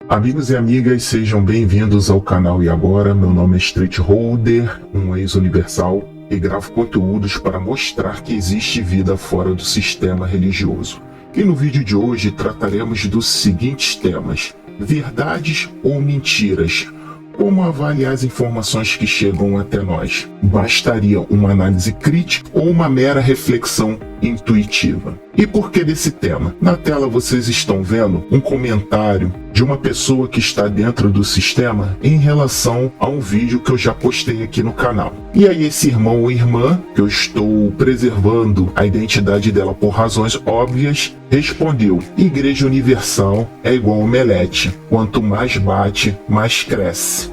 Amigos e amigas, sejam bem-vindos ao canal E Agora. Meu nome é Street Holder, um ex-universal, e gravo conteúdos para mostrar que existe vida fora do sistema religioso. E no vídeo de hoje trataremos dos seguintes temas: verdades ou mentiras? Como avaliar as informações que chegam até nós? Bastaria uma análise crítica ou uma mera reflexão intuitiva? E por que desse tema? Na tela vocês estão vendo um comentário de uma pessoa que está dentro do sistema em relação a um vídeo que eu já postei aqui no canal. E aí esse irmão ou irmã, que eu estou preservando a identidade dela por razões óbvias, respondeu: Igreja Universal é igual omelete, quanto mais bate, mais cresce.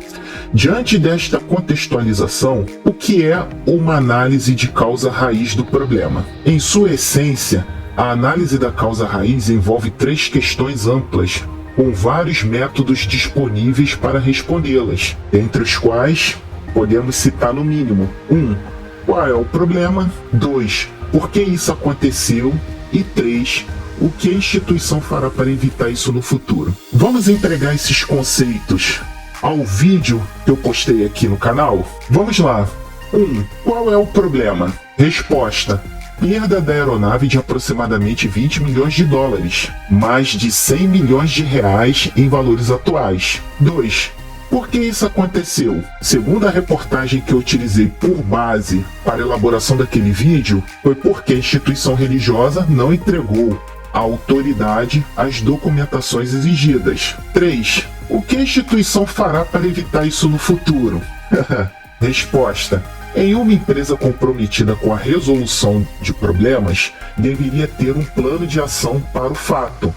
Diante desta contextualização, o que é uma análise de causa raiz do problema? Em sua essência, a análise da causa raiz envolve três questões amplas, com vários métodos disponíveis para respondê-las, entre os quais podemos citar no mínimo: 1. Qual é o problema? 2. Por que isso aconteceu? E 3. O que a instituição fará para evitar isso no futuro? Vamos entregar esses conceitos ao vídeo que eu postei aqui no canal? Vamos lá. 1. Qual é o problema? Resposta: perda da aeronave de aproximadamente 20 milhões de dólares, mais de 100 milhões de reais em valores atuais. 2. Por que isso aconteceu? Segundo a reportagem que eu utilizei por base para a elaboração daquele vídeo, foi porque a instituição religiosa não entregou à autoridade as documentações exigidas. 3. O que a instituição fará para evitar isso no futuro? Resposta: em uma empresa comprometida com a resolução de problemas, deveria ter um plano de ação para o fato.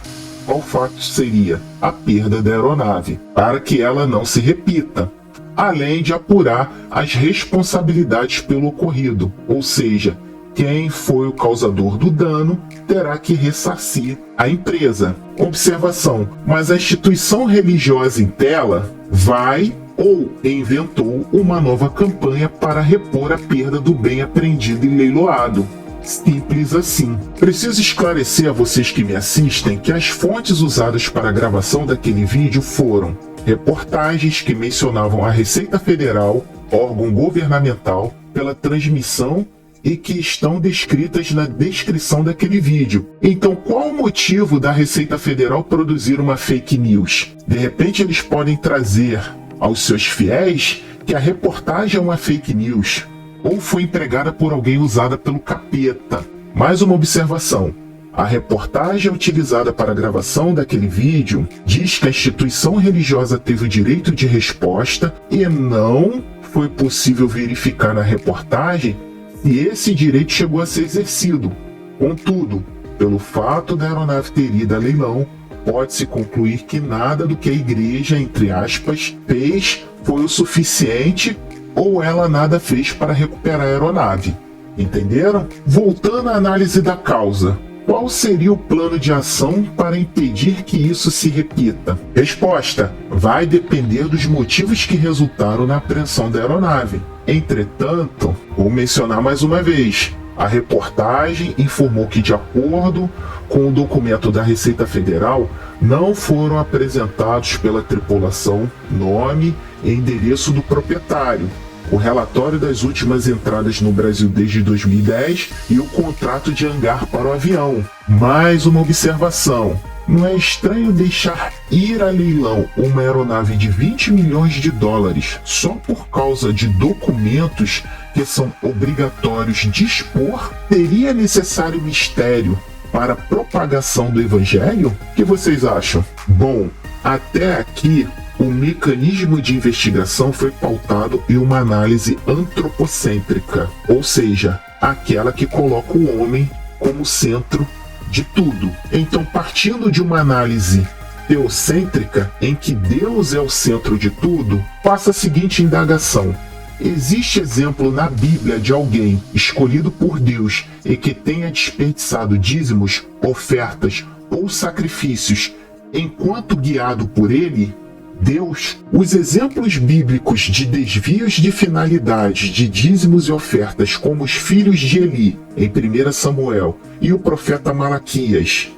Qual fato seria? A perda da aeronave, para que ela não se repita, além de apurar as responsabilidades pelo ocorrido, ou seja, quem foi o causador do dano terá que ressarcir a empresa. Observação: mas a instituição religiosa em tela vai ou inventou uma nova campanha para repor a perda do bem apreendido e leiloado. Simples assim. Preciso esclarecer a vocês que me assistem que as fontes usadas para a gravação daquele vídeo foram reportagens que mencionavam a Receita Federal, órgão governamental, pela transmissão e que estão descritas na descrição daquele vídeo. Então, qual o motivo da Receita Federal produzir uma fake news? De repente eles podem trazer aos seus fiéis que a reportagem é uma fake news, ou foi empregada por alguém usada pelo capeta. Mais uma observação: a reportagem utilizada para a gravação daquele vídeo diz que a instituição religiosa teve o direito de resposta e não foi possível verificar na reportagem se esse direito chegou a ser exercido. Contudo, pelo fato da aeronave ter ido a leilão, pode-se concluir que nada do que a igreja, entre aspas, fez foi o suficiente, ou ela nada fez para recuperar a aeronave. Entenderam? Voltando à análise da causa, qual seria o plano de ação para impedir que isso se repita? Resposta: vai depender dos motivos que resultaram na apreensão da aeronave. Entretanto, vou mencionar mais uma vez: a reportagem informou que, de acordo com o documento da Receita Federal, não foram apresentados pela tripulação nome e endereço do proprietário, o relatório das últimas entradas no Brasil desde 2010 e o contrato de hangar para o avião. Mais uma observação: não é estranho deixar ir a leilão uma aeronave de 20 milhões de dólares só por causa de documentos que são obrigatórios dispor? Seria necessário mistério para a propagação do evangelho? O que vocês acham? Bom, até aqui o mecanismo de investigação foi pautado em uma análise antropocêntrica, ou seja, aquela que coloca o homem como centro de tudo. Então, partindo de uma análise teocêntrica, em que Deus é o centro de tudo, faça a seguinte indagação: existe exemplo na Bíblia de alguém escolhido por Deus e que tenha desperdiçado dízimos, ofertas ou sacrifícios enquanto guiado por ele, Deus? Os exemplos bíblicos de desvios de finalidade de dízimos e ofertas, como os filhos de Eli, em 1 Samuel, e o profeta Malaquias,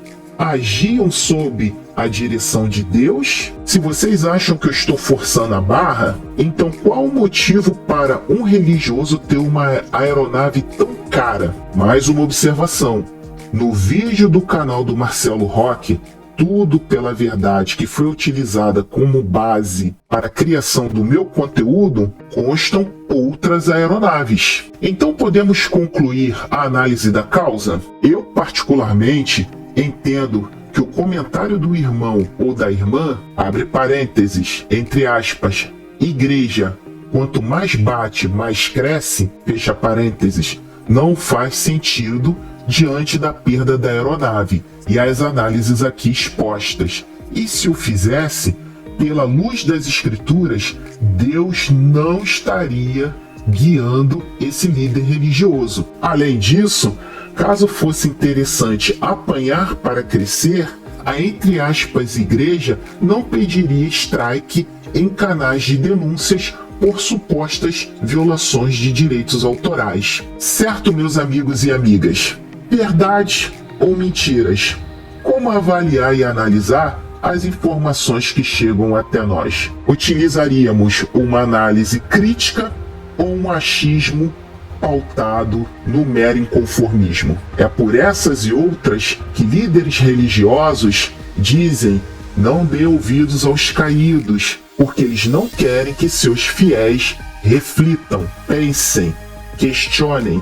agiam sob a direção de Deus? Se vocês acham que eu estou forçando a barra, então qual o motivo para um religioso ter uma aeronave tão cara? Mais uma observação. No vídeo do canal do Marcelo Roque, Tudo pela Verdade, que foi utilizada como base para a criação do meu conteúdo, constam outras aeronaves. Então podemos concluir a análise da causa? Eu, particularmente, entendo que o comentário do irmão ou da irmã, abre parênteses, entre aspas, igreja, quanto mais bate, mais cresce, fecha parênteses, não faz sentido diante da perda da aeronave e as análises aqui expostas. E se o fizesse, pela luz das escrituras, Deus não estaria guiando esse líder religioso. Além disso, caso fosse interessante apanhar para crescer, a entre aspas igreja não pediria strike em canais de denúncias por supostas violações de direitos autorais. Certo, meus amigos e amigas? Verdade ou mentiras? Como avaliar e analisar as informações que chegam até nós? Utilizaríamos uma análise crítica ou um achismo pautado no mero inconformismo? É por essas e outras que líderes religiosos dizem: não dê ouvidos aos caídos, porque eles não querem que seus fiéis reflitam, pensem, questionem.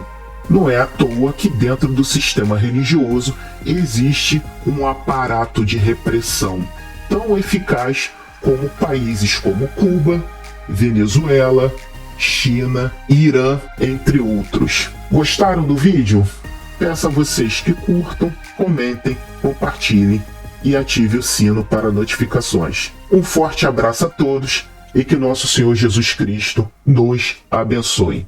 Não é à toa que dentro do sistema religioso existe um aparato de repressão tão eficaz como países como Cuba, Venezuela, China, Irã, entre outros. Gostaram do vídeo? Peço a vocês que curtam, comentem, compartilhem e ative o sino para notificações. Um forte abraço a todos e que nosso Senhor Jesus Cristo nos abençoe.